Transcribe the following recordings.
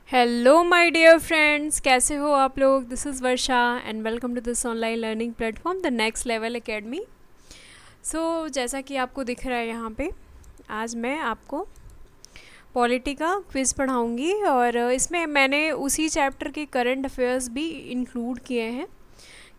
Hello my dear friends, कैसे हो आप लोग। This is Varsha and welcome to this online learning platform the next level academy. So जैसा कि आपको दिख रहा है यहाँ पे, आज मैं आपको पॉलिटी का क्विज़ पढ़ाऊँगी और इसमें मैंने उसी चैप्टर के करंट अफेयर्स भी इंक्लूड किए हैं,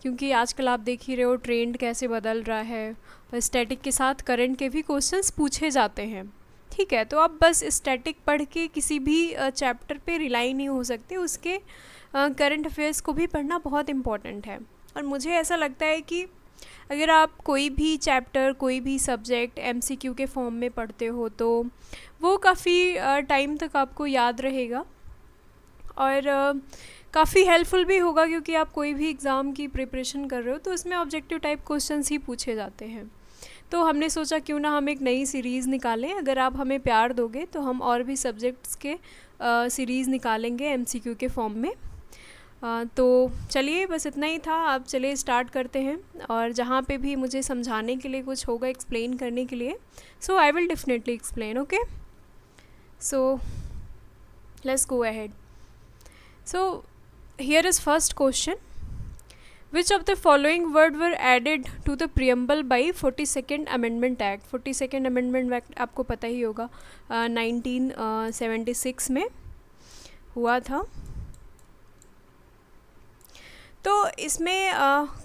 क्योंकि आजकल आप देख ही रहे हो ट्रेंड कैसे बदल रहा है और स्टैटिक के साथ करंट के भी क्वेश्चंस पूछे जाते हैं। ठीक है, तो आप बस स्टैटिक पढ़ के किसी भी चैप्टर पे रिलाई नहीं हो सकते, उसके करंट अफेयर्स को भी पढ़ना बहुत इम्पॉर्टेंट है। और मुझे ऐसा लगता है कि अगर आप कोई भी चैप्टर, कोई भी सब्जेक्ट एमसीक्यू के फॉर्म में पढ़ते हो तो वो काफ़ी टाइम तक आपको याद रहेगा और काफ़ी हेल्पफुल भी होगा, क्योंकि आप कोई भी एग्ज़ाम की प्रिपरेशन कर रहे हो तो उसमें ऑब्जेक्टिव टाइप क्वेश्चंस ही पूछे जाते हैं। तो हमने सोचा क्यों ना हम एक नई सीरीज़ निकालें। अगर आप हमें प्यार दोगे तो हम और भी सब्जेक्ट्स के सीरीज़ निकालेंगे एमसीक्यू के फॉर्म में। तो चलिए, बस इतना ही था। अब चलिए स्टार्ट करते हैं, और जहाँ पे भी मुझे समझाने के लिए कुछ होगा, एक्सप्लेन करने के लिए, so I will definitely explain. Okay, so let's go ahead. So here is first question. Which of the following word were added to the preamble by 42nd Amendment Act? 42nd Amendment Act आपको पता ही होगा, 1976 में हुआ था। तो इसमें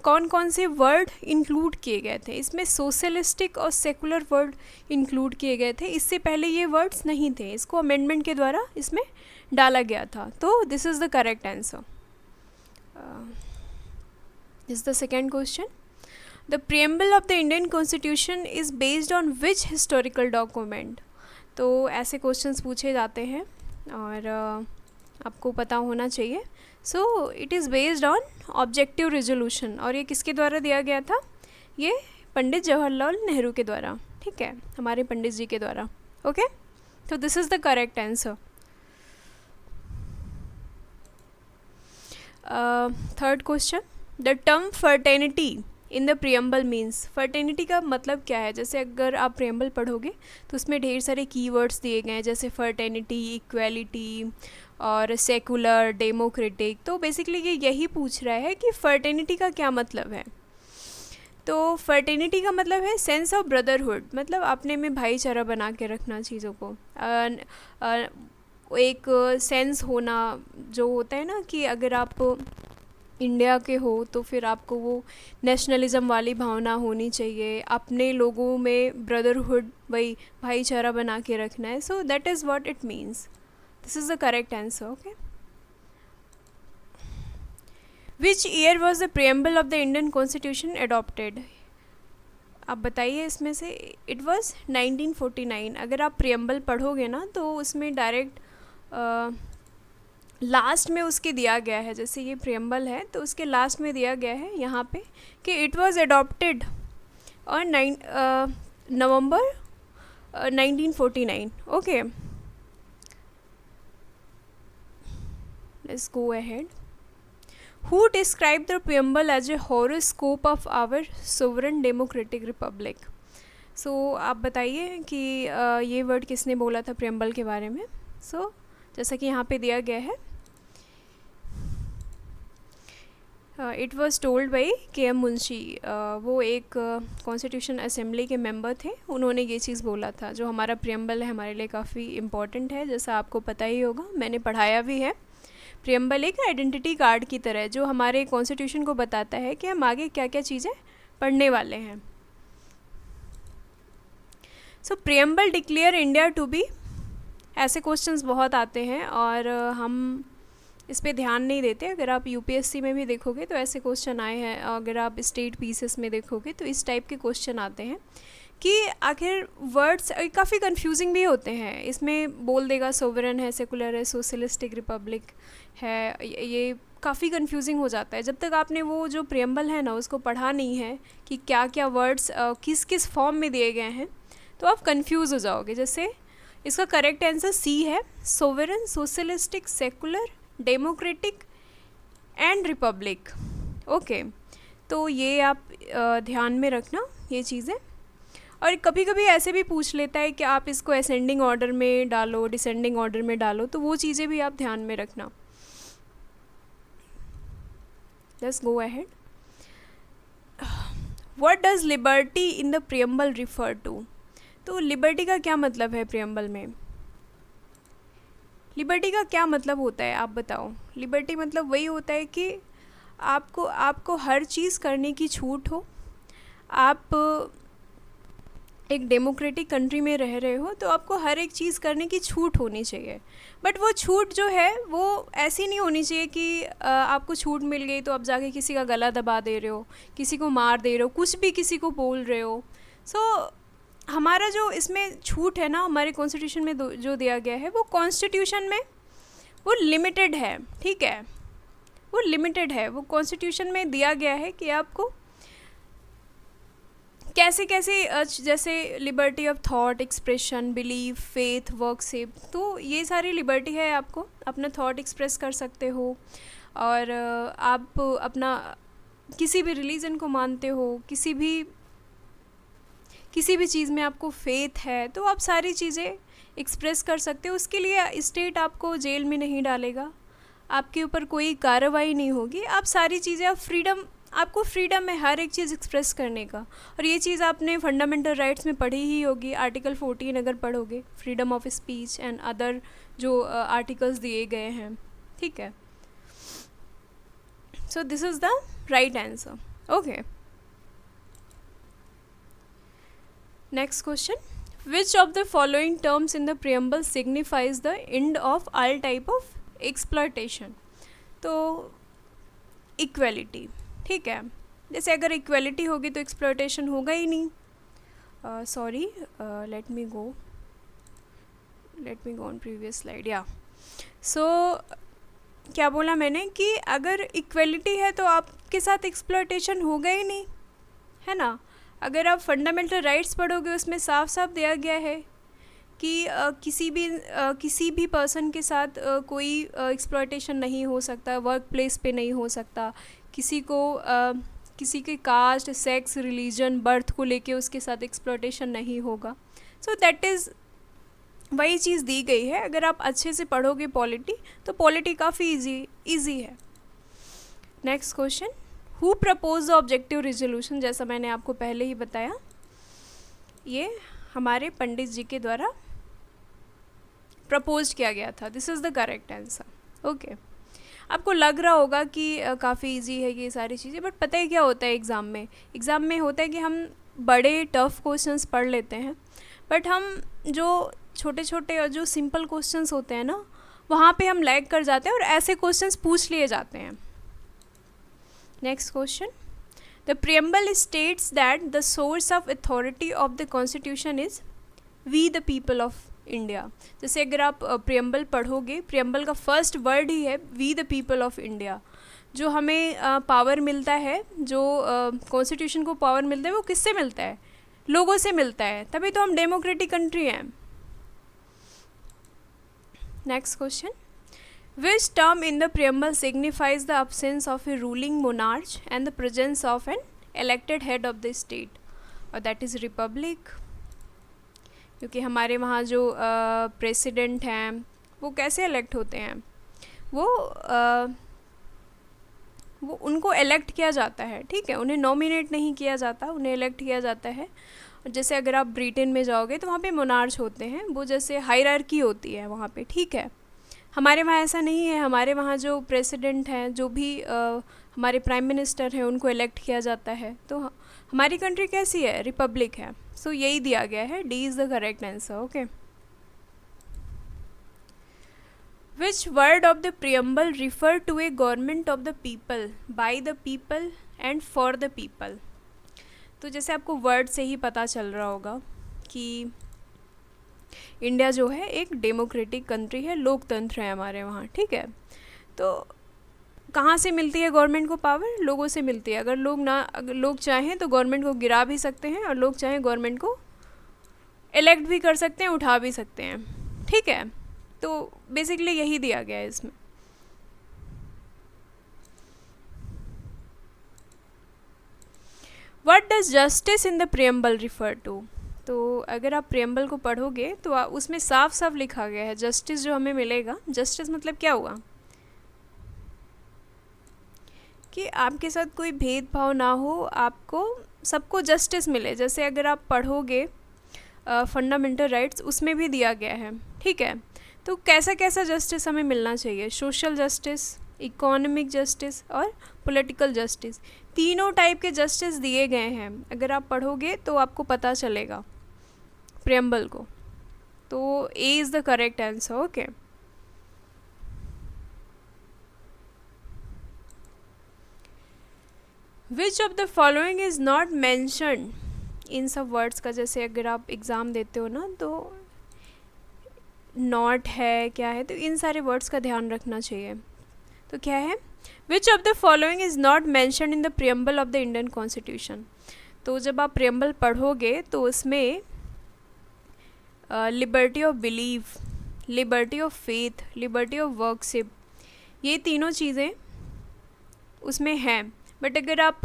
कौन कौन से वर्ड इंक्लूड किए गए थे? इसमें सोशलिस्टिक और सेकुलर वर्ड इंक्लूड किए गए थे। इससे पहले ये वर्ड्स नहीं थे, इसको अमेंडमेंट के द्वारा इसमें डाला गया था। तो this is the correct answer. This is the second question. The preamble of the Indian Constitution is based on which historical document? तो ऐसे क्वेश्चंस पूछे जाते हैं और आपको पता होना चाहिए। So it is based on objective resolution, और ये किसके द्वारा दिया गया था? ये पंडित जवाहरलाल नेहरू के द्वारा। ठीक है, हमारे पंडित जी के द्वारा। ओके, तो this is the correct answer. Third question, the term fraternity in the preamble means. Fraternity का मतलब क्या है? जैसे अगर आप प्रियम्बल पढ़ोगे तो उसमें ढेर सारे कीवर्ड्स दिए गए हैं, जैसे फर्टेनिटी, इक्वेलिटी और सेकुलर, डेमोक्रेटिक। तो बेसिकली ये यही पूछ रहा है कि फर्टेनिटी का क्या मतलब है। तो फर्टेनिटी का मतलब है सेंस ऑफ ब्रदरहुड, मतलब अपने में भाईचारा बना के रखना चीज़ों को। एक सेंस होना जो होता है ना, कि अगर आप इंडिया के हो तो फिर आपको वो नेशनलिज़म वाली भावना होनी चाहिए, अपने लोगों में ब्रदरहुड, वही भाईचारा बना के रखना है। So that is what it means. This is the correct answer. Okay, which year was the preamble of the Indian constitution adopted? आप बताइए इसमें से। It was 1949। अगर आप प्रियम्बल पढ़ोगे ना तो उसमें डायरेक्ट लास्ट में उसके दिया गया है, जैसे ये प्रियम्बल है तो उसके लास्ट में दिया गया है यहाँ पे कि it was adopted on November 1949। Okay, let's go ahead. Who describe the preamble as a horoscope of our sovereign democratic republic? So आप बताइए कि ये वर्ड किसने बोला था प्रियम्बल के बारे में। सो जैसा कि यहाँ पे दिया गया है, it was told by KM. Munshi. वो एक कॉन्स्टिट्यूशन असेंबली के मेंबर थे, उन्होंने ये चीज़ बोला था। जो हमारा प्रियम्बल है हमारे लिए काफ़ी इम्पॉर्टेंट है, जैसा आपको पता ही होगा, मैंने पढ़ाया भी है। प्रियम्बल एक आइडेंटिटी कार्ड की तरह है जो हमारे कॉन्स्टिट्यूशन को बताता है कि हम आगे क्या क्या चीज़ें पढ़ने वाले हैं। So preamble declare India to be, ऐसे क्वेश्चंस बहुत आते हैं और हम इस पे ध्यान नहीं देते। अगर आप यूपीएससी में भी देखोगे तो ऐसे क्वेश्चन आए हैं, अगर आप स्टेट पीसेस में देखोगे तो इस टाइप के क्वेश्चन आते हैं कि आखिर वर्ड्स काफ़ी कंफ्यूजिंग भी होते हैं। इसमें बोल देगा सोवरेन है, सेकुलर है, सोशलिस्टिक रिपब्लिक है, ये काफ़ी कंफ्यूजिंग हो जाता है। जब तक आपने वो जो प्रियम्बल है ना उसको पढ़ा नहीं है कि क्या क्या वर्ड्स किस किस फॉर्म में दिए गए हैं, तो आप कंफ्यूज हो जाओगे। जैसे इसका करेक्ट आंसर सी है, sovereign, socialistic, secular, democratic and Republic. Okay, तो ये आप ध्यान में रखना ये चीज़ें। और कभी कभी ऐसे भी पूछ लेता है कि आप इसको असेंडिंग ऑर्डर में डालो, डिसेंडिंग ऑर्डर में डालो, तो वो चीज़ें भी आप ध्यान में रखना. Let's go ahead. What does liberty in the preamble refer to? तो लिबर्टी का क्या मतलब है प्रियम्बल में? लिबर्टी का क्या मतलब होता है आप बताओ. लिबर्टी मतलब वही होता है कि आपको हर चीज़ करने की छूट हो. आप एक डेमोक्रेटिक कंट्री में रह रहे हो तो आपको हर एक चीज़ करने की छूट होनी चाहिए. बट वो छूट जो है वो ऐसी नहीं होनी चाहिए कि आपको छूट मिल गई तो आप जाके किसी का गला दबा दे रहे हो, किसी को मार दे रहे हो, कुछ भी किसी को बोल रहे हो. सो हमारा जो इसमें छूट है ना, हमारे कॉन्स्टिट्यूशन में जो दिया गया है वो कॉन्स्टिट्यूशन में वो लिमिटेड है. ठीक है, वो लिमिटेड है. वो कॉन्स्टिट्यूशन में दिया गया है कि आपको कैसे कैसे जैसे liberty of thought, expression, belief, faith, worship, तो ये सारी लिबर्टी है. आपको अपना थॉट एक्सप्रेस कर सकते हो और आप अपना किसी भी रिलीजन को मानते हो, किसी भी चीज़ में आपको फेथ है, तो आप सारी चीज़ें एक्सप्रेस कर सकते हो. उसके लिए स्टेट आपको जेल में नहीं डालेगा, आपके ऊपर कोई कार्रवाई नहीं होगी. आप सारी चीज़ें आपको फ्रीडम है हर एक चीज़ एक्सप्रेस करने का. और ये चीज़ आपने फंडामेंटल राइट्स में पढ़ी ही होगी. आर्टिकल 14 अगर पढ़ोगे, freedom of speech and other जो आर्टिकल्स दिए गए हैं. ठीक है, so this is the right answer. Okay, next question. Which of the following terms in the preamble signifies the end of all type of exploitation? तो equality. ठीक है, जैसे अगर इक्वेलिटी होगी तो एक्सप्लॉयटेशन होगा ही नहीं. Sorry, let me go on previous slide. या सो क्या बोला मैंने कि अगर इक्वेलिटी है तो आपके साथ एक्सप्लॉयटेशन होगा ही नहीं, है ना. अगर आप फंडामेंटल राइट्स पढ़ोगे उसमें साफ साफ दिया गया है कि किसी भी पर्सन के साथ कोई एक्सप्लॉयटेशन नहीं हो सकता, वर्क प्लेस पे नहीं हो सकता, किसी के कास्ट, सेक्स, रिलीजन, बर्थ को लेके उसके साथ एक्सप्लॉयटेशन नहीं होगा. सो दैट इज़ वही चीज़ दी गई है. अगर आप अच्छे से पढ़ोगे पॉलिटी तो पॉलिटी काफ़ी इजी है. Next question. Who propose the objective resolution? जैसा मैंने आपको पहले ही बताया, ये हमारे पंडित जी के द्वारा प्रपोज किया गया था. This is the correct answer. Okay, आपको लग रहा होगा कि काफ़ी इजी है ये सारी चीज़ें, बट पता है क्या होता है एग्ज़ाम में होता है कि हम बड़े टफ़ क्वेश्चंस पढ़ लेते हैं, बट हम जो छोटे छोटे और जो सिंपल क्वेश्चंस होते हैं ना, वहाँ पे हम लैग कर जाते हैं और ऐसे क्वेश्चंस पूछ लिए जाते हैं. Next question. The preamble states that the source of authority of the constitution is we the people of India. जैसे अगर आप प्रियम्बल पढ़ोगे, प्रियम्बल का फर्स्ट वर्ड ही है we the people of India. जो हमें पावर मिलता है, जो कॉन्स्टिट्यूशन को पावर मिलता है, वो किससे मिलता है? लोगों से मिलता है, तभी तो हम डेमोक्रेटिक कंट्री हैं. Next question. Which term in the preamble signifies the absence of a ruling monarch and the presence of an elected head of the state, और दैट इज़ रिपब्लिक. क्योंकि हमारे वहाँ जो प्रेसिडेंट हैं वो कैसे इलेक्ट होते हैं? वो उनको इलेक्ट किया जाता है. ठीक है, उन्हें नॉमिनेट नहीं किया जाता, उन्हें इलेक्ट किया जाता है. और जैसे अगर आप ब्रिटेन में जाओगे तो वहाँ पे मोनार्च होते हैं, वो जैसे हायरार्की होती है वहाँ पे. ठीक है, हमारे वहाँ ऐसा नहीं है. हमारे वहाँ जो प्रेसिडेंट हैं, जो भी हमारे प्राइम मिनिस्टर हैं, उनको इलेक्ट किया जाता है. तो हमारी कंट्री कैसी है? रिपब्लिक है. सो यही दिया गया है, D is the correct answer. Okay. Which word of the preamble refer to a government of the people, by the people and for the people? तो जैसे आपको वर्ड से ही पता चल रहा होगा कि इंडिया जो है एक डेमोक्रेटिक कंट्री है, लोकतंत्र है हमारे वहाँ. ठीक है, तो कहाँ से मिलती है गवर्नमेंट को पावर? लोगों से मिलती है. अगर लोग चाहें तो गवर्नमेंट को गिरा भी सकते हैं, और लोग चाहें गवर्नमेंट को इलेक्ट भी कर सकते हैं, उठा भी सकते हैं. ठीक है, तो बेसिकली यही दिया गया है इसमें. What does justice in the preamble refer to? तो अगर आप प्रियम्बल को पढ़ोगे तो उसमें साफ साफ लिखा गया है जस्टिस जो हमें मिलेगा। जस्टिस मतलब क्या हुआ कि आपके साथ कोई भेदभाव ना हो, आपको सबको जस्टिस मिले। जैसे अगर आप पढ़ोगे फंडामेंटल राइट्स, उसमें भी दिया गया है, ठीक है। तो कैसा कैसा जस्टिस हमें मिलना चाहिए, सोशल जस्टिस, इकोनॉमिक जस्टिस और पॉलिटिकल जस्टिस, तीनों टाइप के जस्टिस दिए गए हैं। अगर आप पढ़ोगे तो आपको पता चलेगा प्रियम्बल को। तो A is the correct answer. Okay, which of the following is not mentioned in सब वर्ड्स का। जैसे अगर आप एग्ज़ाम देते हो ना, तो नॉट है, क्या है, तो इन सारे वर्ड्स का ध्यान रखना चाहिए। तो क्या है, विच of the following is not mentioned in the preamble of the Indian constitution. तो जब आप प्रियम्बल पढ़ोगे तो उसमें liberty of believe, liberty of faith, liberty of worship, ये तीनों चीज़ें उसमें हैं। बट अगर आप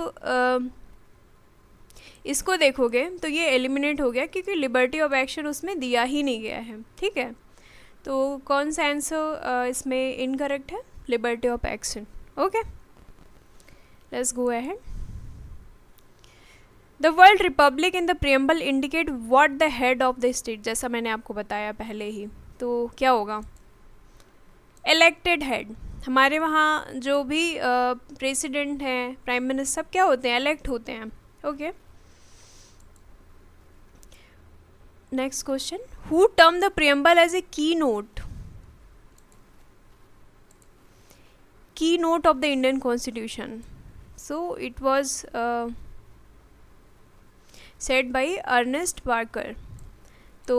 इसको देखोगे तो ये एलिमिनेट हो गया, क्योंकि लिबर्टी ऑफ एक्शन उसमें दिया ही नहीं गया है, ठीक है। तो कौन सा आंसर इसमें इनकरेक्ट है, liberty of action. Okay, let's go ahead. The word Republic in the preamble indicate what the head of the state. जैसा मैंने आपको बताया पहले ही, तो क्या होगा, इलेक्टेड हेड। हमारे वहाँ जो भी प्रेसिडेंट हैं, प्राइम मिनिस्टर, सब क्या होते हैं, इलेक्ट होते हैं। Okay, next question, who term the preamble as a key note of the Indian Constitution? So it was said by Ernest Barker. तो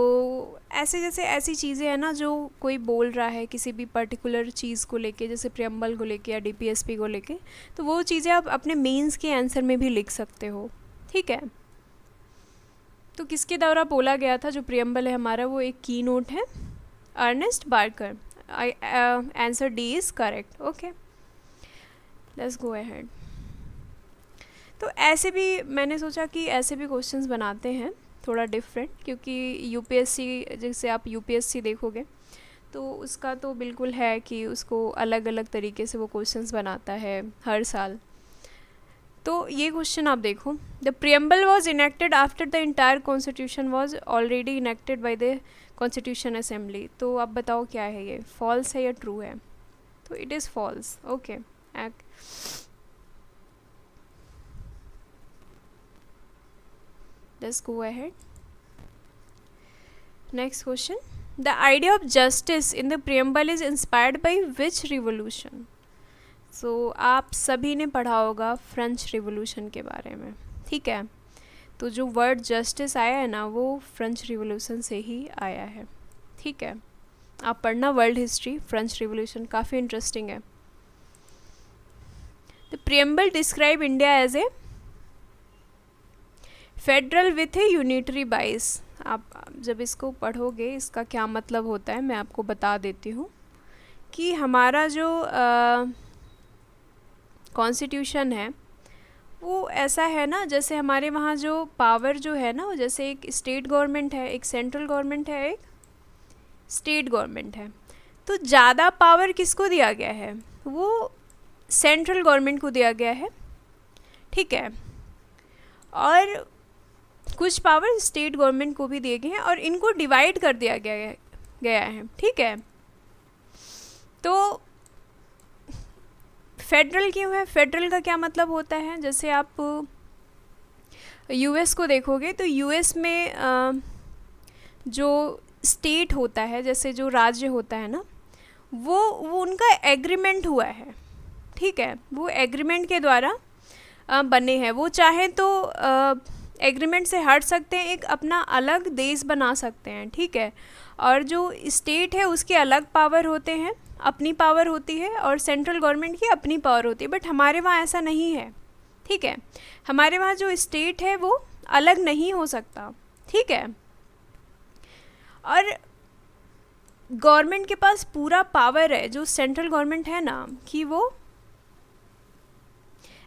ऐसे जैसे ऐसी चीज़ें हैं ना, जो कोई बोल रहा है किसी भी पर्टिकुलर चीज़ को लेके, जैसे प्रियम्बल को लेके या डीपीएसपी को लेके, तो वो चीज़ें आप अपने मेंस के आंसर में भी लिख सकते हो, ठीक है। तो किसके द्वारा बोला गया था जो प्रियम्बल है हमारा, वो एक की नोट है, Ernest Barker. Answer D is correct. Okay, let's go ahead. तो ऐसे भी मैंने सोचा कि ऐसे भी क्वेश्चंस बनाते हैं थोड़ा डिफरेंट, क्योंकि यूपीएससी, जैसे आप यूपीएससी देखोगे तो उसका तो बिल्कुल है कि उसको अलग अलग तरीके से वो क्वेश्चंस बनाता है हर साल। तो ये क्वेश्चन आप देखो, the preamble was enacted after the entire constitution was already enacted by the constitution assembly. तो आप बताओ क्या है, ये फॉल्स है या ट्रू है? तो it is false. Okay, let's go ahead. Next question, the idea of justice in the preamble is inspired by which revolution? So आप सभी ने पढ़ा होगा फ्रेंच रिवोल्यूशन के बारे में, ठीक है। तो जो वर्ड जस्टिस आया है ना, वो फ्रेंच रिवोल्यूशन से ही आया है, ठीक है। आप पढ़ना वर्ल्ड हिस्ट्री, फ्रेंच रिवोल्यूशन काफ़ी इंटरेस्टिंग है। The preamble describe India as a federal with a unitary bias. आप जब इसको पढ़ोगे इसका क्या मतलब होता है मैं आपको बता देती हूँ, कि हमारा जो कॉन्स्टिट्यूशन है वो ऐसा है ना, जैसे हमारे वहाँ जो पावर जो है ना, जैसे एक स्टेट गवर्नमेंट है, एक सेंट्रल गवर्नमेंट है, एक स्टेट गवर्नमेंट है। तो ज़्यादा पावर किसको दिया गया है, वो सेंट्रल गवर्नमेंट को दिया गया है, ठीक है। और कुछ पावर स्टेट गवर्नमेंट को भी दिए गए हैं, और इनको डिवाइड कर दिया गया है, ठीक है। तो फेडरल क्यों है, फेडरल का क्या मतलब होता है, जैसे आप यूएस को देखोगे तो यूएस में जो स्टेट होता है, जैसे जो राज्य होता है ना, वो उनका एग्रीमेंट हुआ है, ठीक है। वो एग्रीमेंट के द्वारा बने हैं। वो चाहें तो एग्रीमेंट से हट सकते हैं, एक अपना अलग देश बना सकते हैं, ठीक है। और जो स्टेट है उसके अलग पावर होते हैं, अपनी पावर होती है, और सेंट्रल गवर्नमेंट की अपनी पावर होती है। बट हमारे वहाँ ऐसा नहीं है, ठीक है। हमारे वहाँ जो स्टेट है वो अलग नहीं हो सकता, ठीक है। और गवर्नमेंट के पास पूरा पावर है, जो सेंट्रल गवर्नमेंट है ना, कि वो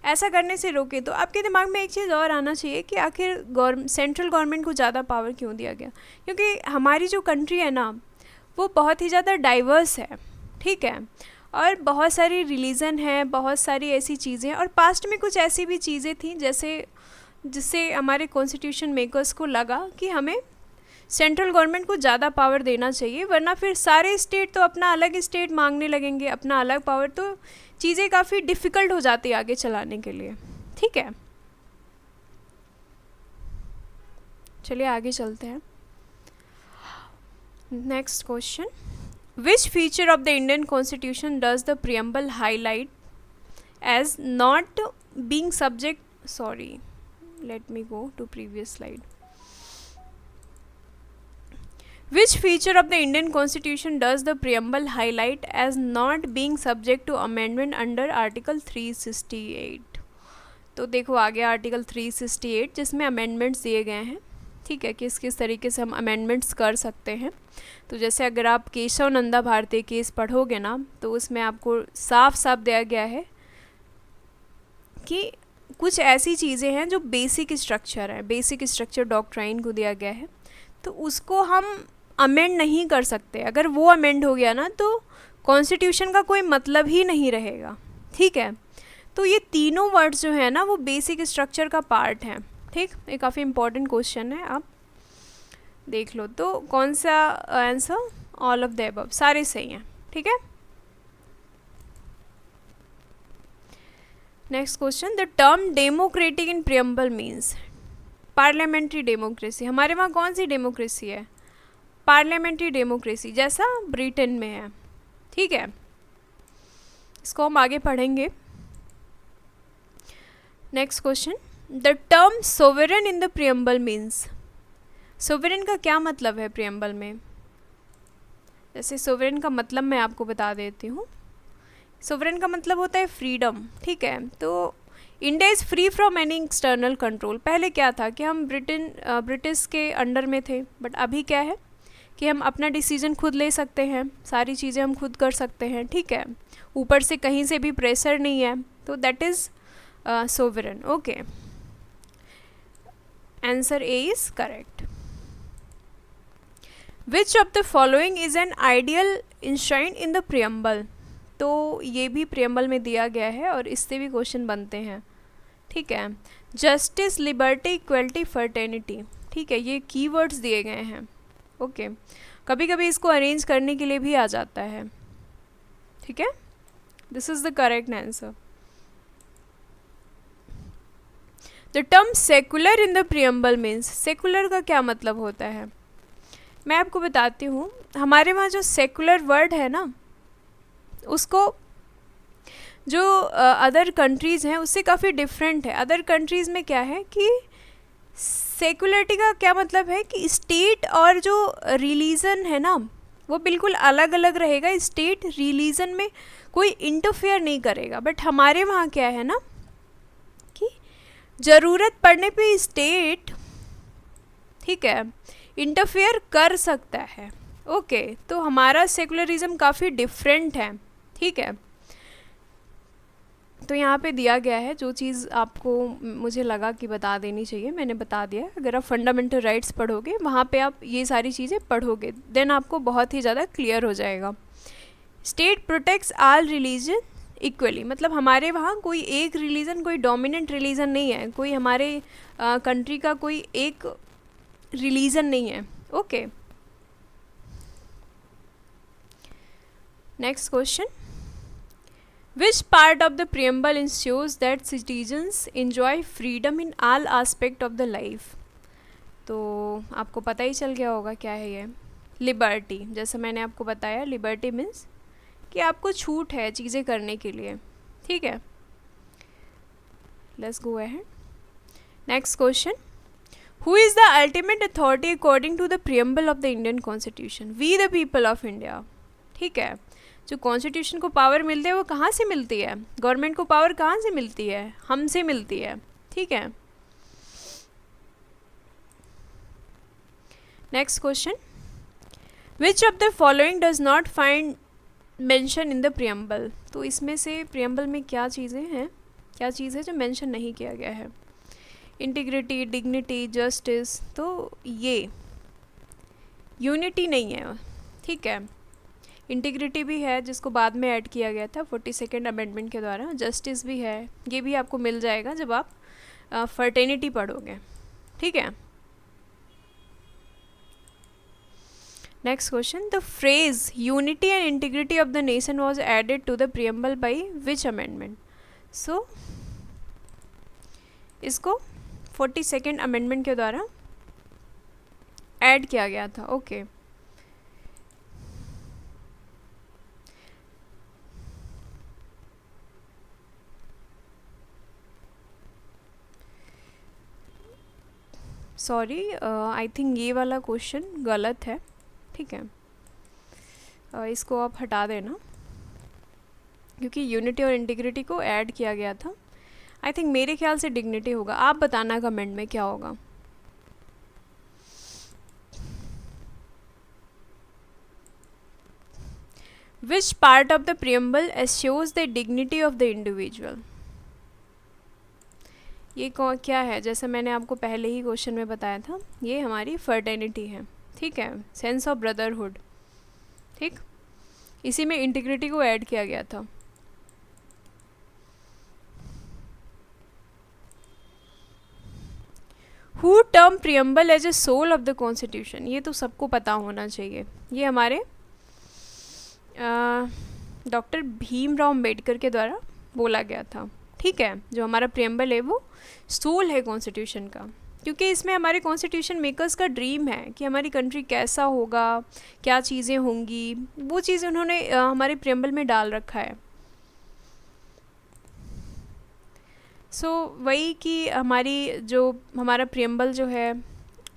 ऐसा करने से रोके। तो आपके दिमाग में एक चीज़ और आना चाहिए कि आखिर सेंट्रल गवर्नमेंट को ज़्यादा पावर क्यों दिया गया, क्योंकि हमारी जो कंट्री है ना वो बहुत ही ज़्यादा डाइवर्स है, ठीक है, और बहुत सारी रिलीजन है, बहुत सारी ऐसी चीज़ें, और पास्ट में कुछ ऐसी भी चीज़ें थी जैसे जिससे हमारे कॉन्स्टिट्यूशन मेकर्स को लगा कि हमें सेंट्रल गवर्नमेंट को ज़्यादा पावर देना चाहिए, वरना फिर सारे स्टेट तो अपना अलग स्टेट मांगने लगेंगे, अपना अलग पावर, तो चीज़ें काफ़ी डिफ़िकल्ट हो जाती है आगे चलाने के लिए, ठीक है। चलिए आगे चलते हैं। Next question, which feature of the Indian constitution does the preamble highlight as not being subject, sorry let me go to previous slide. Which feature of the Indian Constitution does the preamble highlight as not being subject to amendment under Article 368? तो देखो आगे article 368 जिसमें amendments दिए गए हैं, ठीक है, किस किस तरीके से हम अमेंडमेंट्स कर सकते हैं। तो जैसे अगर आप केशव नंदा भारती केस पढ़ोगे ना तो उसमें आपको साफ साफ दिया गया है कि कुछ ऐसी चीज़ें हैं जो बेसिक स्ट्रक्चर है, बेसिक स्ट्रक्चर डॉक्ट्राइन को दिया गया है, तो उसको हम अमेंड नहीं कर सकते। अगर वो अमेंड हो गया ना तो कॉन्स्टिट्यूशन का कोई मतलब ही नहीं रहेगा, ठीक है। तो ये तीनों वर्ड्स जो है ना वो बेसिक स्ट्रक्चर का पार्ट हैं, ठीक। ये काफ़ी इंपॉर्टेंट क्वेश्चन है, आप देख लो। तो कौन सा answer, all of the above, सारे सही हैं, ठीक है। Next question, the term democratic in preamble means parliamentary democracy. हमारे वहाँ कौन सी डेमोक्रेसी है, पार्लियामेंट्री डेमोक्रेसी, जैसा ब्रिटेन में है, ठीक है। इसको हम आगे पढ़ेंगे। Next question, the term sovereign in the preamble means, sovereign का क्या मतलब है प्रियम्बल में। जैसे सोवरेन का मतलब मैं आपको बता देती हूँ। सोवरेन का मतलब होता है फ्रीडम, ठीक है। तो India is free from any external control. पहले क्या था कि हम ब्रिटिश के अंडर में थे, बट अभी क्या है कि हम अपना डिसीजन खुद ले सकते हैं, सारी चीज़ें हम खुद कर सकते हैं, ठीक है। ऊपर से कहीं से भी प्रेशर नहीं है, तो that is sovereign, okay. Answer A is correct. Which of the following is an ideal enshrined in the preamble. तो ये भी प्रियम्बल में दिया गया है और इससे भी क्वेश्चन बनते हैं, ठीक है। जस्टिस, लिबर्टी, इक्वलिटी, फर्टर्निटी, ठीक है, ये कीवर्ड्स दिए गए हैं, ओके। कभी कभी इसको अरेंज करने के लिए भी आ जाता है, ठीक है। This is the correct answer. The term secular in the preamble means, secular का क्या मतलब होता है, मैं आपको बताती हूँ। हमारे वहाँ जो सेकुलर वर्ड है ना उसको जो अदर कंट्रीज़ हैं उससे काफ़ी डिफरेंट है। अदर कंट्रीज़ में क्या है कि सेकुलरिटी का क्या मतलब है कि स्टेट और जो रिलीजन है ना वो बिल्कुल अलग अलग रहेगा, स्टेट रिलीजन में कोई इंटरफेयर नहीं करेगा। बट हमारे वहाँ क्या है ना कि ज़रूरत पड़ने पे स्टेट, ठीक है, इंटरफेयर कर सकता है, ओके। तो हमारा सेकुलरिज्म काफ़ी डिफरेंट है, ठीक है। तो यहाँ पे दिया गया है, जो चीज़ आपको मुझे लगा कि बता देनी चाहिए मैंने बता दिया। अगर आप फंडामेंटल राइट्स पढ़ोगे वहाँ पे आप ये सारी चीज़ें पढ़ोगे, देन आपको बहुत ही ज़्यादा क्लियर हो जाएगा। State protects all religion equally, मतलब हमारे वहाँ कोई एक रिलीजन, कोई डोमिनेंट रिलीजन नहीं है, कोई हमारे कंट्री का कोई एक रिलीजन नहीं है, okay. Next question, which part of the preamble ensures that citizens enjoy freedom in all aspect of the life. तो आपको पता ही चल गया होगा क्या है ये, लिबर्टी। जैसे मैंने आपको बताया, लिबर्टी मीन्स कि आपको छूट है चीज़ें करने के लिए, ठीक है। Let's go ahead. Next question, who is the ultimate authority according to the preamble of the Indian constitution. We the people of India, ठीक है। जो कॉन्स्टिट्यूशन को पावर मिलती है वो कहाँ से मिलती है, गवर्नमेंट को पावर कहाँ से मिलती है, हमसे मिलती है, ठीक है। Next question, which of the following does not find mention in the preamble. तो इसमें से प्रियम्बल में क्या चीज़ें हैं क्या चीज़ है जो मेंशन नहीं किया गया है? इंटीग्रिटी, डिग्निटी, जस्टिस, तो ये यूनिटी नहीं है, ठीक है। इंटीग्रिटी भी है जिसको बाद में ऐड किया गया था 42nd अमेंडमेंट के द्वारा, जस्टिस भी है, ये भी आपको मिल जाएगा जब आप फर्टेनिटी पढ़ोगे, ठीक है। Next question, the phrase unity and integrity of the nation was added to the preamble by which amendment? So इसको 42nd अमेंडमेंट के द्वारा ऐड किया गया था, ओके। सॉरी, आई थिंक ये वाला क्वेश्चन गलत है, ठीक है। इसको आप हटा देना, क्योंकि यूनिटी और इंटीग्रिटी को ऐड किया गया था। आई थिंक मेरे ख्याल से डिग्निटी होगा, आप बताना कमेंट में क्या होगा। विच part of the preamble assures the dignity of the individual? ये क्या है? जैसे मैंने आपको पहले ही क्वेश्चन में बताया था, ये हमारी फर्टेनिटी है, ठीक है, सेंस ऑफ ब्रदरहुड, ठीक। इसी में इंटीग्रिटी को ऐड किया गया था। Who term preamble as a soul of the constitution? ये तो सबको पता होना चाहिए, ये हमारे डॉक्टर भीमराव अम्बेडकर के द्वारा बोला गया था, ठीक है। जो हमारा प्रियम्बल है वो सोल है कॉन्स्टिट्यूशन का, क्योंकि इसमें हमारे कॉन्स्टिट्यूशन मेकर्स का ड्रीम है कि हमारी कंट्री कैसा होगा, क्या चीज़ें होंगी, वो चीज़ें उन्होंने हमारे प्रियम्बल में डाल रखा है। वही कि हमारा प्रियम्बल जो है,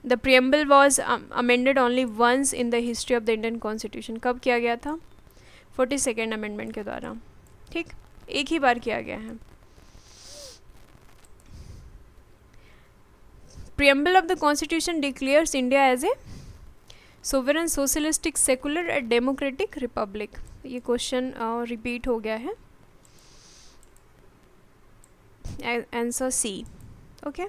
the preamble was amended only once in the history of the Indian constitution. कब किया गया था? 42nd अमेंडमेंट के द्वारा, ठीक, एक ही बार किया गया है। Preamble of the constitution declares India as a sovereign socialistic secular and democratic republic. ये क्वेश्चन रिपीट हो गया है, आंसर सी, ओके।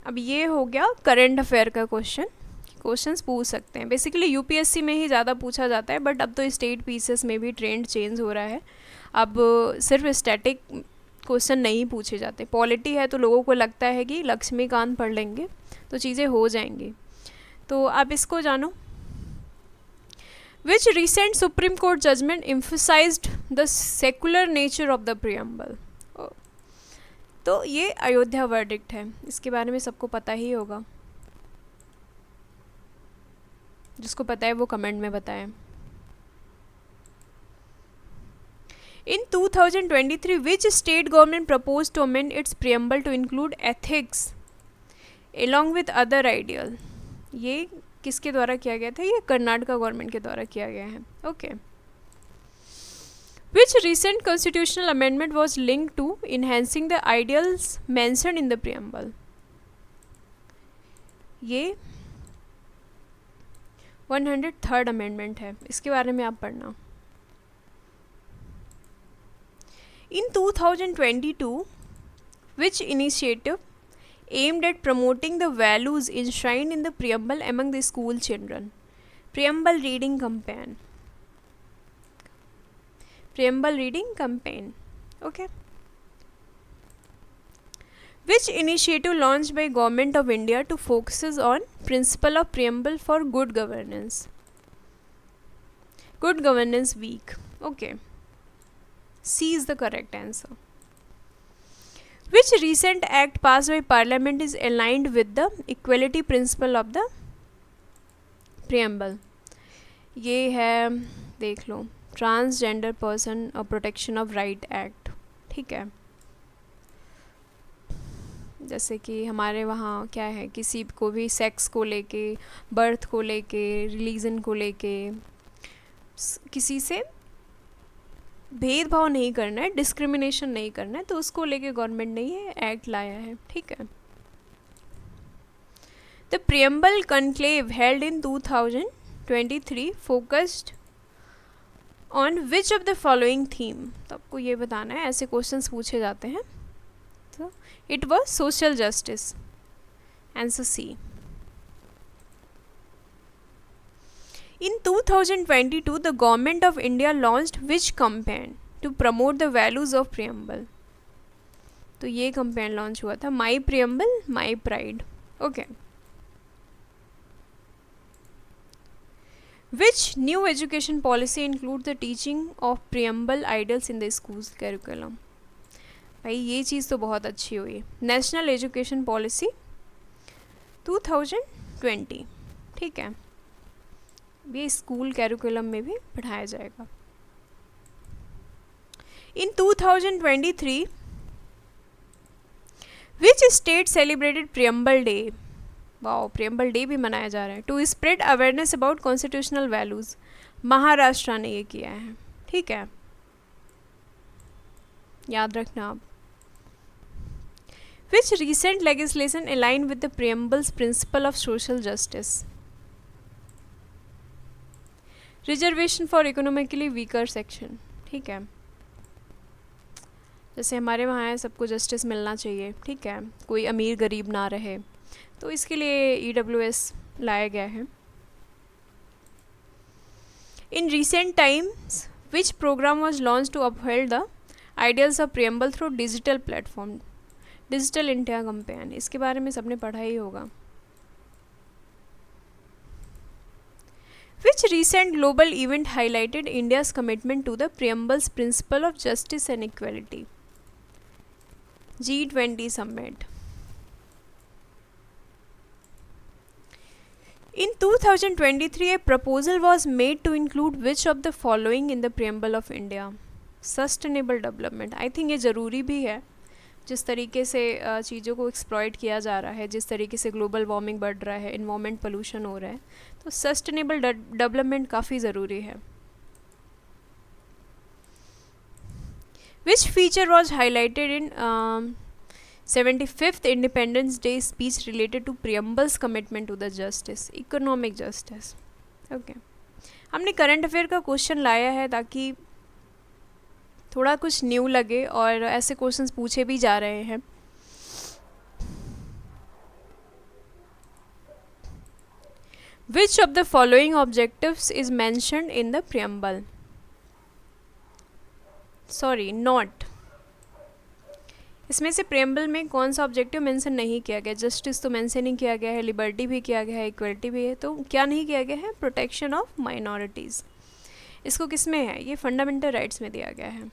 अब ये हो गया करंट अफेयर का क्वेश्चंस पूछ सकते हैं। बेसिकली यूपीएससी में ही ज़्यादा पूछा जाता है, बट अब तो स्टेट पीसेस में भी ट्रेंड चेंज हो रहा है। अब सिर्फ स्टैटिक क्वेश्चन नहीं पूछे जाते। पॉलिटी है तो लोगों को लगता है कि लक्ष्मीकांत पढ़ लेंगे तो चीज़ें हो जाएंगी, तो आप इसको जानो। Which recent supreme court judgment emphasized the secular nature of the preamble? तो ये अयोध्या वर्डिक्ट है, इसके बारे में सबको पता ही होगा। जिसको पता है वो कमेंट में बताएं। In 2023, which state government proposed to amend its preamble to include ethics along with other ideal? ये किसके द्वारा किया गया था? ये कर्नाटका गवर्नमेंट के द्वारा किया गया है, okay. Which recent constitutional amendment was linked to enhancing the ideals mentioned in the preamble? ये 103rd अमेंडमेंट है, इसके बारे में आप पढ़ना। In 2022, which initiative aimed at promoting the values enshrined in the preamble among the school children? Preamble reading campaign. Preamble reading campaign. Okay. Which initiative launched by Government of India to focuses on principle of preamble for good governance? Good Governance Week. Okay. C is the correct answer. Which recent act passed by Parliament is aligned with the equality principle of the preamble? ये है, देख लो, transgender person protection of right act, ठीक है। जैसे कि हमारे वहाँ क्या है, किसी को भी सेक्स को लेके, बर्थ को लेके, रिलीजन को लेके किसी से भेदभाव नहीं करना है, डिस्क्रिमिनेशन नहीं करना है, तो उसको लेके गवर्नमेंट ने ये एक्ट लाया है, ठीक है। The preamble conclave held in 2023 focused on which of the following theme, तो आपको ये बताना है, ऐसे क्वेश्चंस पूछे जाते हैं. तो it was social justice. Answer C. In 2022, the Government of India launched which campaign to promote the values of preamble? तो ये campaign launch हुआ था, My Preamble, My Pride. Okay. Which new education policy includes the teaching of preamble ideals in the schools curriculum? भाई ये चीज़ तो बहुत अच्छी हुई. National education policy 2020. ठीक है, ये स्कूल कैरिकुलम में भी पढ़ाया जाएगा. In 2023 which state celebrated preamble day? Wow, preamble day भी मनाया जा रहा है. To spread awareness about constitutional values. Maharashtra ने ये किया है. ठीक है, याद रखना आप. Which recent legislation align with the preamble's principle of social justice? Reservation for economically weaker section. ठीक है, जैसे हमारे वहाँ है सबको जस्टिस मिलना चाहिए. ठीक है, कोई अमीर गरीब ना रहे, तो इसके लिए EWS लाया गया है. In recent times which program was launch to uphold the ideals of preamble through digital platform? Digital India campaign. इसके बारे में सबने पढ़ा ही होगा. Which recent global event highlighted India's commitment to the preamble's principle of justice and equality? G20 summit. In 2023, a proposal was made to include which of the following in the preamble of India? Sustainable development. I think ये ज़रूरी भी है. जिस तरीके से चीज़ों को exploit किया जा रहा है, जिस तरीके से ग्लोबल वार्मिंग बढ़ रहा है, इन्वायरमेंट पोल्यूशन हो रहा है, तो सस्टेनेबल डेवलपमेंट काफ़ी ज़रूरी है. Which feature was highlighted in 75th independence day speech related to preamble's commitment to the justice, economic justice. Okay, हमने करंट अफेयर का क्वेश्चन लाया है ताकि थोड़ा कुछ न्यू लगे, और ऐसे क्वेश्चंस पूछे भी जा रहे हैं. विच of the following objectives is mentioned in the preamble? Sorry, not. इसमें से प्रियम्बल में कौन सा ऑब्जेक्टिव मेंशन नहीं किया गया? जस्टिस तो मेंशन नहीं किया गया है, लिबर्टी भी किया गया है, इक्वलिटी भी है, तो क्या नहीं किया गया है? Protection of minorities. इसको किस में है? ये फंडामेंटल राइट्स में दिया गया है.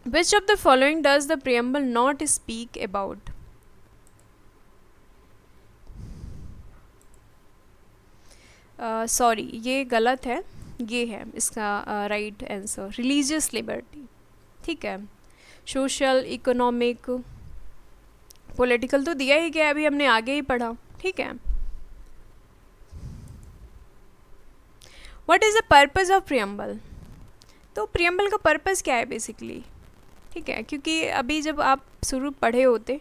Which of the following does the preamble not speak about? Sorry, ये गलत है. ये है इसका राइट आंसर, रिलीजियस लिबर्टी. ठीक है, सोशल, इकोनॉमिक, पॉलिटिकल तो दिया ही गया, अभी हमने आगे ही पढ़ा. ठीक है. What is the purpose of preamble? तो प्रियम्बल का पर्पज़ क्या है बेसिकली? ठीक है, क्योंकि अभी जब आप शुरू पढ़े होते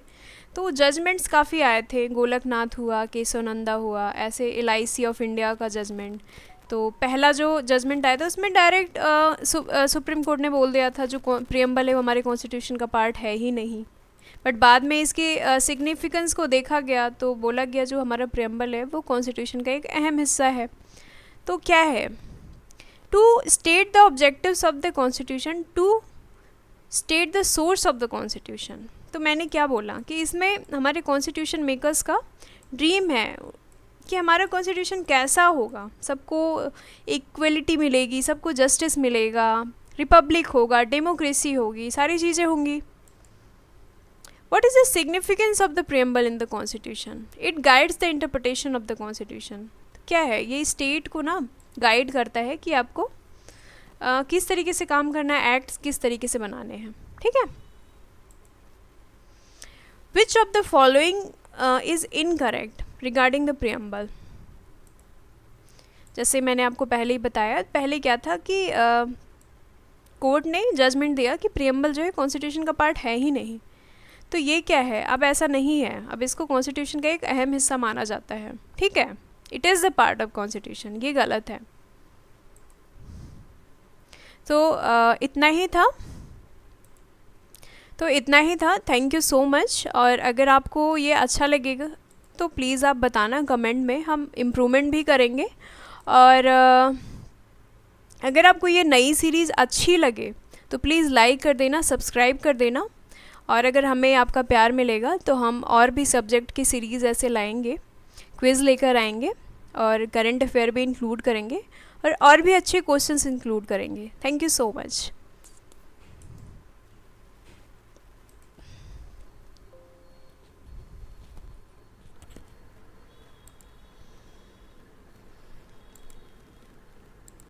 तो जजमेंट्स काफ़ी आए थे. गोलकनाथ हुआ, केशवनंदा हुआ, ऐसे LIC ऑफ इंडिया का जजमेंट. तो पहला जो जजमेंट आया था उसमें डायरेक्ट सुप्रीम कोर्ट ने बोल दिया था जो प्रियम्बल है वो हमारे कॉन्स्टिट्यूशन का पार्ट है ही नहीं. बट बाद में इसके सिग्निफिकेंस को देखा गया तो बोला गया जो हमारा प्रियम्बल है वो कॉन्स्टिट्यूशन का एक अहम हिस्सा है. तो क्या है? To state the objectives of the constitution, to state the source of the constitution. तो मैंने क्या बोला कि इसमें हमारे कॉन्स्टिट्यूशन मेकर्स का ड्रीम है कि हमारा कॉन्स्टिट्यूशन कैसा होगा, सबको इक्वलिटी मिलेगी, सबको जस्टिस मिलेगा, रिपब्लिक होगा, डेमोक्रेसी होगी, सारी चीज़ें होंगी. What is the significance of the preamble in the constitution? It guides the interpretation of the constitution. क्या है ये? स्टेट को ना गाइड करता है कि आपको किस तरीके से काम करना है, एक्ट्स किस तरीके से बनाने हैं. ठीक है. विच of the following is incorrect regarding the preamble? जैसे मैंने आपको पहले ही बताया, पहले क्या था कि कोर्ट ने जजमेंट दिया कि प्रियम्बल जो है कॉन्स्टिट्यूशन का पार्ट है ही नहीं. तो ये क्या है? अब ऐसा नहीं है, अब इसको कॉन्स्टिट्यूशन का एक अहम हिस्सा माना जाता है. ठीक है, it is the part of constitution. ये गलत है. इतना ही था। Thank you so much. और अगर आपको ये अच्छा लगेगा तो प्लीज़ आप बताना कमेंट में, हम इम्प्रूवमेंट भी करेंगे। और अगर आपको ये नई सीरीज़ अच्छी लगे तो प्लीज़ लाइक कर देना, सब्सक्राइब कर देना। और अगर हमें आपका प्यार मिलेगा तो हम और भी सब्जेक्ट की सीरीज़ ऐसे लाएंगे, क्विज़ लेकर आएंगे और करंट अफेयर भी इंक्लूड करेंगे और भी अच्छे क्वेश्चंस इंक्लूड करेंगे। Thank you so much.